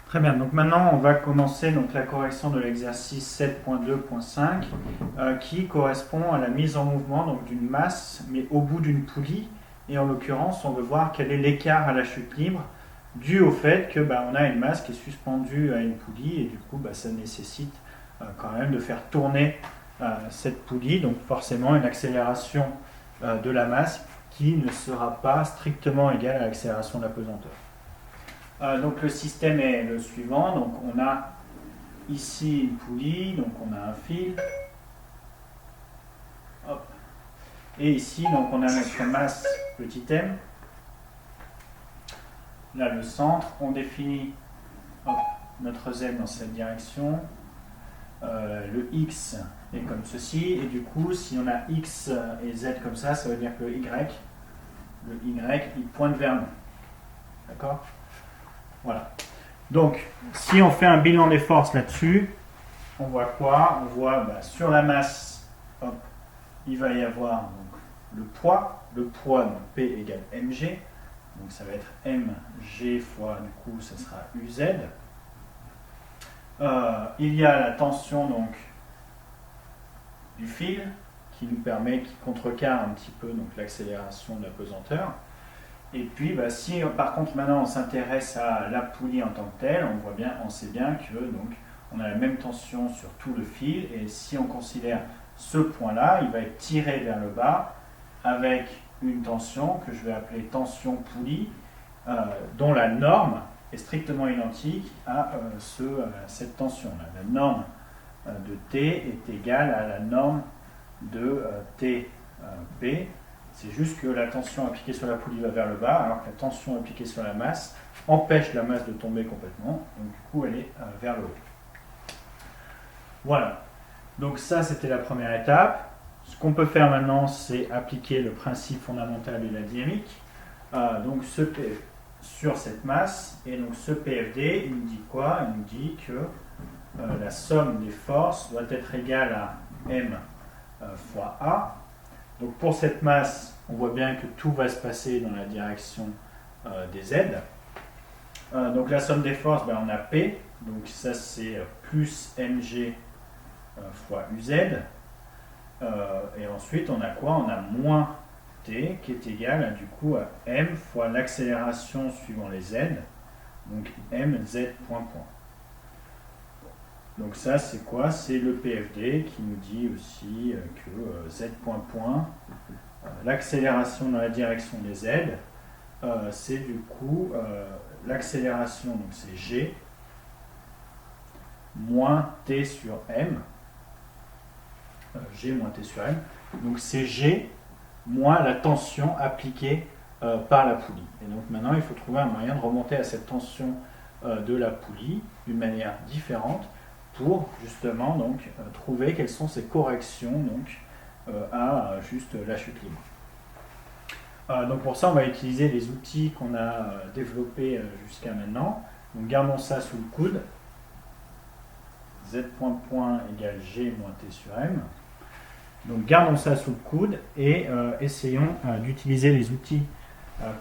Très bien, donc maintenant on va commencer donc, la correction de l'exercice 7.2.5 qui correspond à la mise en mouvement donc, d'une masse mais au bout d'une poulie, et en l'occurrence on veut voir quel est l'écart à la chute libre dû au fait que on a une masse qui est suspendue à une poulie, et du coup ça nécessite quand même de faire tourner cette poulie, donc forcément une accélération de la masse qui ne sera pas strictement égale à l'accélération de la pesanteur. Donc le système est le suivant, donc on a ici une poulie, donc on a un fil, hop. Et ici donc on a notre masse petit m, là le centre, on définit hop, notre z dans cette direction, le x est comme ceci, et du coup si on a x et z comme ça veut dire que le y il pointe vers nous, d'accord? Voilà. Donc, si on fait un bilan des forces là-dessus, on voit quoi? On voit sur la masse, hop, il va y avoir donc, le poids donc P égale mg, donc ça va être mg fois, du coup, ça sera uz. Il y a la tension donc du fil qui nous permet, qui contrecarre un petit peu donc l'accélération de la pesanteur. Et puis, si par contre maintenant on s'intéresse à la poulie en tant que telle, on sait bien que donc on a la même tension sur tout le fil, et si on considère ce point-là, il va être tiré vers le bas avec une tension que je vais appeler tension poulie, dont la norme est strictement identique à cette tension-là. La norme de T est égale à la norme de TP. C'est juste que la tension appliquée sur la poulie va vers le bas, alors que la tension appliquée sur la masse empêche la masse de tomber complètement. Donc du coup, elle est vers le haut. Voilà. Donc ça, c'était la première étape. Ce qu'on peut faire maintenant, c'est appliquer le principe fondamental de la dynamique. Donc ce PF sur cette masse, et donc ce PFD, il nous dit quoi? Il nous dit que la somme des forces doit être égale à M fois A. Donc pour cette masse, on voit bien que tout va se passer dans la direction des Z. Donc la somme des forces, on a P, donc ça c'est plus mg fois uz. Et ensuite on a quoi? On a moins T qui est égal à, du coup à m fois l'accélération suivant les Z, donc mz point point. Donc ça c'est quoi? C'est le PFD qui nous dit aussi que z point point, l'accélération dans la direction des Z, c'est du coup l'accélération, donc c'est g moins t sur m, g moins t sur m, donc c'est g moins la tension appliquée par la poulie. Et donc maintenant il faut trouver un moyen de remonter à cette tension de la poulie d'une manière différente, pour justement donc trouver quelles sont ces corrections donc à juste la chute libre. Donc pour ça on va utiliser les outils qu'on a développés jusqu'à maintenant. Donc gardons ça sous le coude. Z point point égale G moins T sur M. Donc gardons ça sous le coude et essayons d'utiliser les outils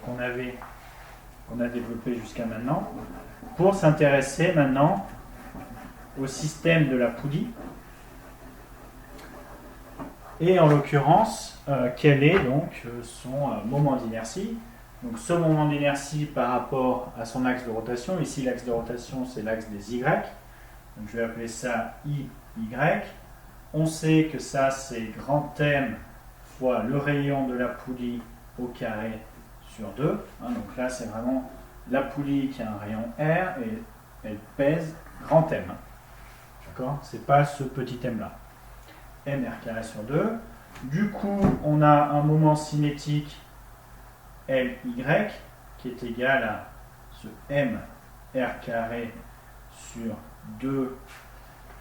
qu'on a développés jusqu'à maintenant pour s'intéresser maintenant au système de la poulie, et en l'occurrence quel est donc son moment d'inertie. Donc ce moment d'inertie par rapport à son axe de rotation, ici l'axe de rotation c'est l'axe des Y, donc je vais appeler ça IY. On sait que ça c'est grand M fois le rayon de la poulie au carré sur 2, donc là c'est vraiment la poulie qui a un rayon R et elle pèse grand M. C'est pas ce petit m là. M R carré sur 2. Du coup, on a un moment cinétique LY qui est égal à ce M R carré sur 2,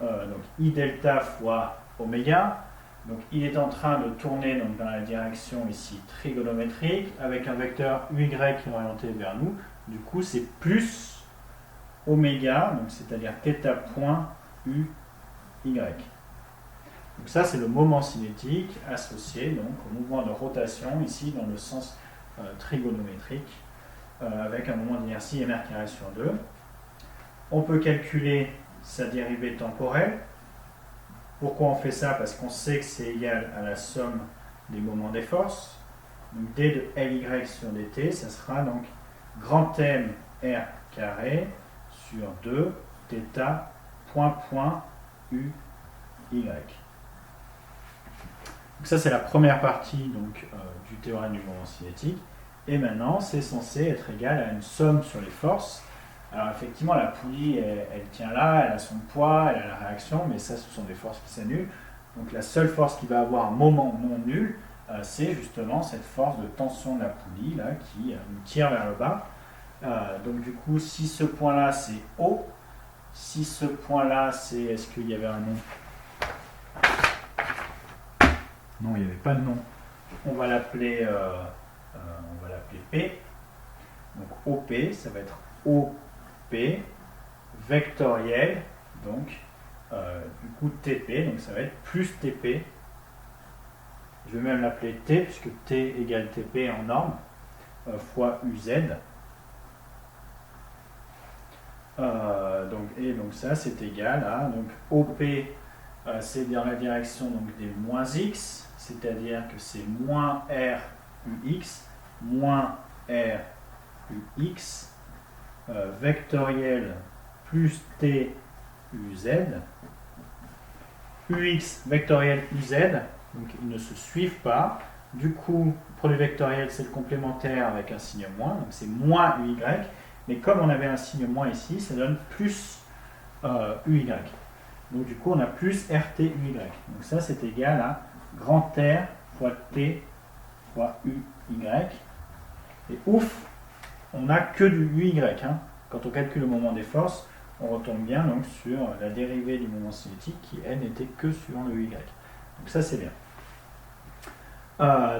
donc I delta fois oméga. Donc il est en train de tourner donc, dans la direction ici trigonométrique avec un vecteur UY qui est orienté vers nous. Du coup, c'est plus oméga, donc c'est-à-dire θ point UY. Donc ça c'est le moment cinétique associé donc au mouvement de rotation ici dans le sens trigonométrique avec un moment d'inertie mr carré sur 2. On peut calculer sa dérivée temporelle. Pourquoi on fait ça? Parce qu'on sait que c'est égal à la somme des moments des forces. Donc d de Ly sur dt, ça sera donc grand M R carré sur 2 θ point U Y. Donc ça c'est la première partie donc, du théorème du moment cinétique. Et maintenant c'est censé être égal à une somme sur les forces. Alors effectivement la poulie elle tient là, elle a son poids, elle a la réaction, mais ça ce sont des forces qui s'annulent. Donc la seule force qui va avoir un moment non nul, c'est justement cette force de tension de la poulie là, qui nous tire vers le bas. Donc du coup si ce point là c'est O, si ce point là c'est, est-ce qu'il y avait un nom? Non, il n'y avait pas de nom. On va l'appeler P. Donc OP, ça va être OP vectoriel, donc du coup TP, donc ça va être plus TP. Je vais même l'appeler T, puisque T égale TP en norme, fois UZ. Donc ça c'est égal à donc OP, c'est dans la direction donc, des moins X, c'est-à-dire que c'est moins R UX, moins R UX, vectoriel plus T UZ, UX vectoriel UZ, donc ils ne se suivent pas. Du coup, pour le vectoriel, c'est le complémentaire avec un signe moins, donc c'est moins UY, mais comme on avait un signe moins ici, ça donne plus UY. Donc du coup, on a plus RT UY. Donc ça, c'est égal à grand R fois T fois UY. Et ouf, on n'a que du UY. Hein. Quand on calcule le moment des forces, on retombe bien donc, sur la dérivée du moment cinétique qui, elle, n'était que suivant le UY. Donc ça, c'est bien.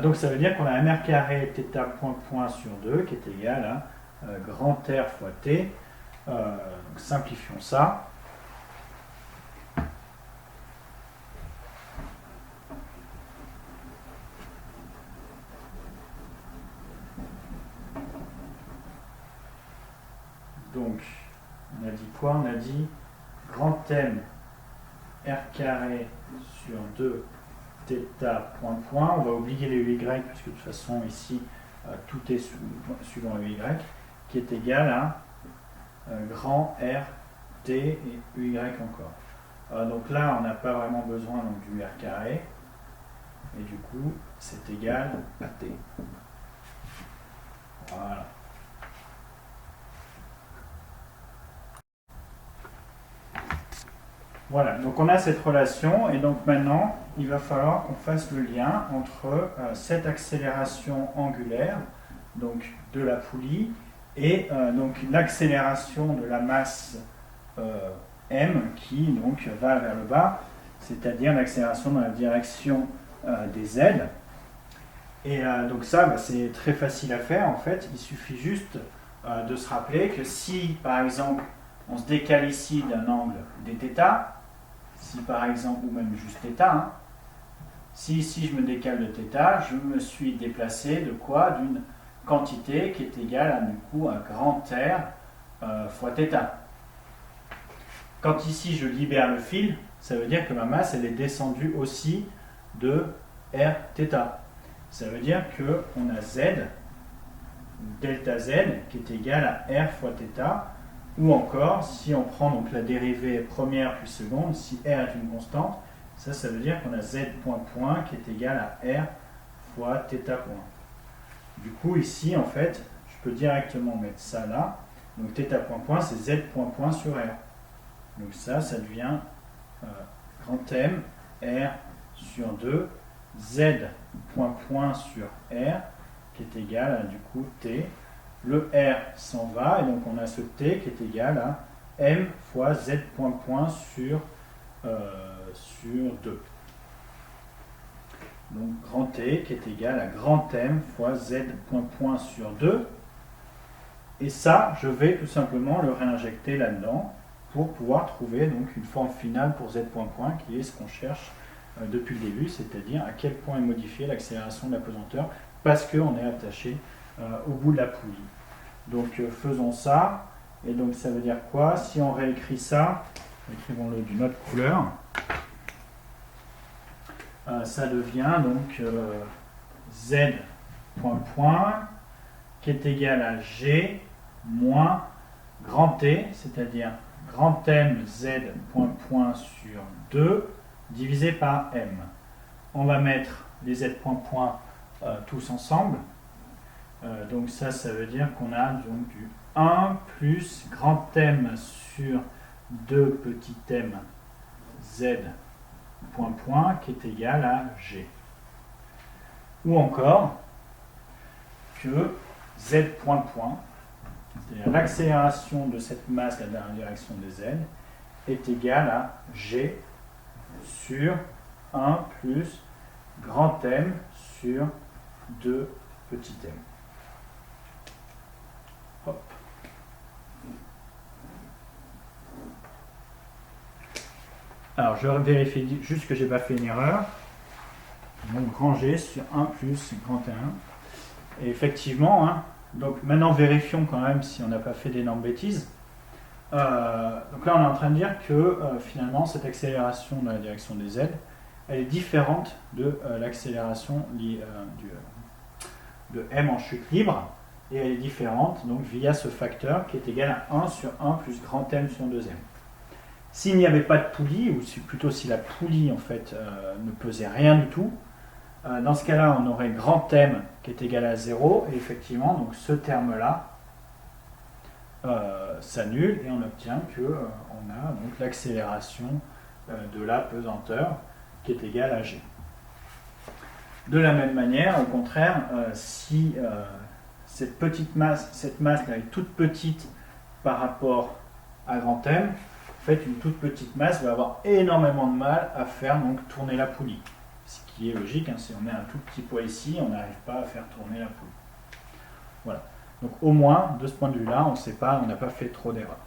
Donc ça veut dire qu'on a un R carré θ sur 2 qui est égal à grand R fois T. Donc simplifions ça. Donc, on a dit quoi? On a dit grand M R carré sur 2 θ point. On va oublier les UY, puisque de toute façon, ici, tout est suivant le UY, qui est égal à grand R T et UY encore. Donc là, on n'a pas vraiment besoin donc, du R carré. Et du coup, c'est égal à T. Voilà. Voilà, donc on a cette relation, et donc maintenant, il va falloir qu'on fasse le lien entre cette accélération angulaire, donc de la poulie, et donc l'accélération de la masse M qui donc va vers le bas, c'est-à-dire l'accélération dans la direction des ailes. Et donc ça, c'est très facile à faire en fait, il suffit juste de se rappeler que si, par exemple, on se décale ici d'un angle dθ, si par exemple, ou même juste θ, hein, si ici je me décale de θ, je me suis déplacé de quoi? D'une quantité qui est égale à, du coup, à grand R fois θ. Quand ici je libère le fil, ça veut dire que ma masse elle est descendue aussi de Rθ. Ça veut dire qu'on a Z, delta Z, qui est égal à R fois θ, ou encore, si on prend donc la dérivée première puis seconde, si R est une constante, ça veut dire qu'on a Z point qui est égal à R fois θ point. Du coup, ici, en fait, je peux directement mettre ça là. Donc θ point c'est Z point sur R. Donc ça devient grand M, R sur 2, Z point sur R, qui est égal à du coup T. Le R s'en va, et donc on a ce T qui est égal à M fois Z point sur 2. Donc grand T qui est égal à grand M fois Z point sur 2. Et ça, je vais tout simplement le réinjecter là-dedans pour pouvoir trouver donc une forme finale pour Z point qui est ce qu'on cherche depuis le début, c'est-à-dire à quel point est modifiée l'accélération de la pesanteur parce qu'on est attaché au bout de la poulie. Donc faisons ça, Et donc ça veut dire quoi? Si on réécrit ça, écrivons-le d'une autre couleur, ça devient donc z point qui est égal à g moins grand T, c'est-à-dire grand M z point sur 2 divisé par M. On va mettre les z point tous ensemble. Donc ça veut dire qu'on a donc du 1 plus grand M sur 2 petit m z point qui est égal à g. Ou encore que z point, c'est-à-dire l'accélération de cette masse dans la direction des z, est égale à g sur 1 plus grand M sur 2 petit m. Hop. Alors je vérifie juste que je n'ai pas fait une erreur. Donc grand G sur 1 plus grand M1. Et effectivement, hein, donc maintenant vérifions quand même si on n'a pas fait d'énormes bêtises. Donc là on est en train de dire que finalement cette accélération dans la direction des z, elle est différente de l'accélération de m en chute libre, et elle est différente donc via ce facteur qui est égal à 1 sur 1 plus grand M sur 2m. S'il n'y avait pas de poulie, ou plutôt si la poulie en fait ne pesait rien du tout, dans ce cas-là on aurait grand M qui est égal à 0, et effectivement donc ce terme-là s'annule et on obtient que on a donc l'accélération de la pesanteur qui est égale à g. De la même manière, au contraire, si cette masse là est toute petite par rapport à grand M, en fait une toute petite masse va avoir énormément de mal à faire donc tourner la poulie. Ce qui est logique, hein, si on met un tout petit poids ici, on n'arrive pas à faire tourner la poulie. Voilà. Donc au moins, de ce point de vue-là, on n'a pas fait trop d'erreurs.